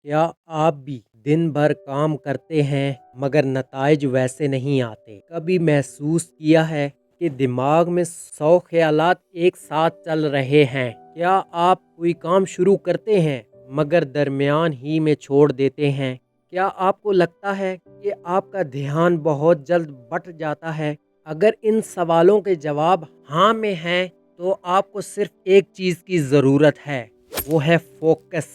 क्या आप भी दिन भर काम करते हैं मगर नताइज वैसे नहीं आते? कभी महसूस किया है कि दिमाग में 100 ख्यालात एक साथ चल रहे हैं? क्या आप कोई काम शुरू करते हैं मगर दरमियान ही में छोड़ देते हैं? क्या आपको लगता है कि आपका ध्यान बहुत जल्द बट जाता है? अगर इन सवालों के जवाब हाँ में हैं तो आपको सिर्फ एक चीज़ की ज़रूरत है, वो है फोकस।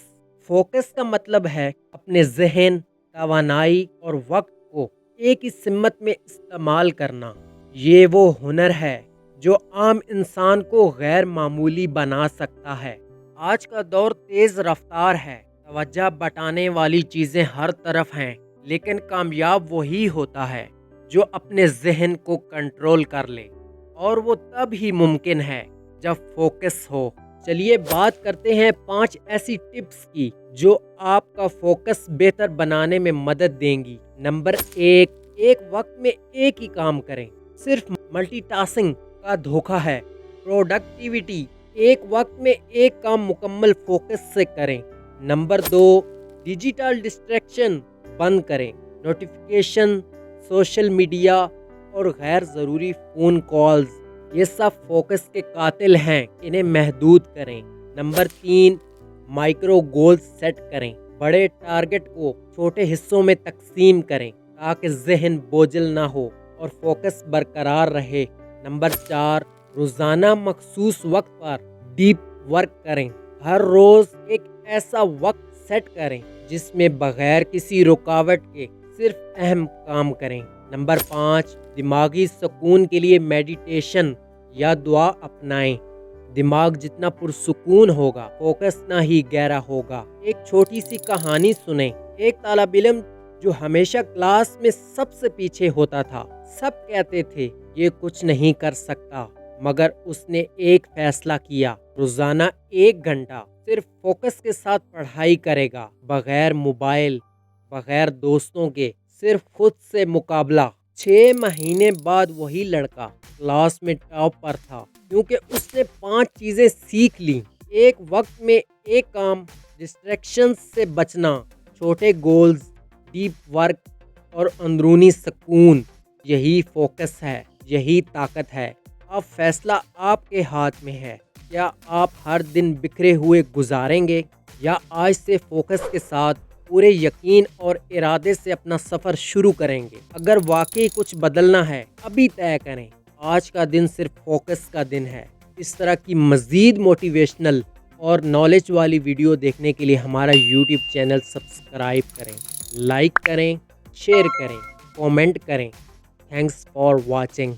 फोकस का मतलब है अपने जहन, तवानाई और वक्त को एक ही सिमत में इस्तेमाल करना। ये वो हुनर है जो आम इंसान को गैर मामूली बना सकता है। आज का दौर तेज़ रफ्तार है, तवज्जो बटाने वाली चीज़ें हर तरफ हैं, लेकिन कामयाब वही होता है जो अपने जहन को कंट्रोल कर ले, और वो तब ही मुमकिन है जब फोकस हो। चलिए बात करते हैं 5 ऐसी टिप्स की जो आपका फोकस बेहतर बनाने में मदद देंगी। नंबर 1, एक वक्त में एक ही काम करें। सिर्फ मल्टीटास्किंग का धोखा है। प्रोडक्टिविटी, एक वक्त में एक काम मुकम्मल फोकस से करें। नंबर 2, डिजिटल डिस्ट्रैक्शन बंद करें। नोटिफिकेशन, सोशल मीडिया और गैर ज़रूरी फ़ोन कॉल्स, ये सब फोकस के कातिल हैं, इन्हें महदूद करें। नंबर 3, माइक्रो गोल्स सेट करें। बड़े टारगेट को छोटे हिस्सों में तकसीम करें ताकि जहन बोझल ना हो और फोकस बरकरार रहे। नंबर 4, रोज़ाना मखसूस वक्त पर डीप वर्क करें। हर रोज़ एक ऐसा वक्त सेट करें जिसमें बगैर किसी रुकावट के सिर्फ अहम काम करें। नंबर 5, दिमागी सुकून के लिए मेडिटेशन या दुआ अपनाएं। दिमाग जितना पुरसुकून होगा, फोकस ना ही गहरा होगा। एक छोटी सी कहानी सुने। एक तालिब इल्म जो हमेशा क्लास में सबसे पीछे होता था, सब कहते थे ये कुछ नहीं कर सकता, मगर उसने एक फैसला किया। रोजाना 1 घंटा सिर्फ फोकस के साथ पढ़ाई करेगा, बगैर मोबाइल, बगैर दोस्तों के, सिर्फ खुद से मुकाबला। 6 महीने बाद वही लड़का क्लास में टॉप पर था, क्योंकि उसने 5 चीजें सीख ली। एक वक्त में एक काम, डिस्ट्रैक्शन से बचना, छोटे गोल्स, डीप वर्क और अंदरूनी सुकून। यही फोकस है, यही ताकत है। अब फैसला आपके हाथ में है। क्या आप हर दिन बिखरे हुए गुजारेंगे या आज से फोकस के साथ पूरे यकीन और इरादे से अपना सफ़र शुरू करेंगे? अगर वाकई कुछ बदलना है, अभी तय करें। आज का दिन सिर्फ फोकस का दिन है। इस तरह की मज़ीद मोटिवेशनल और नॉलेज वाली वीडियो देखने के लिए हमारा यूट्यूब चैनल सब्सक्राइब करें, लाइक करें, शेयर करें, कमेंट करें। Thanks for watching.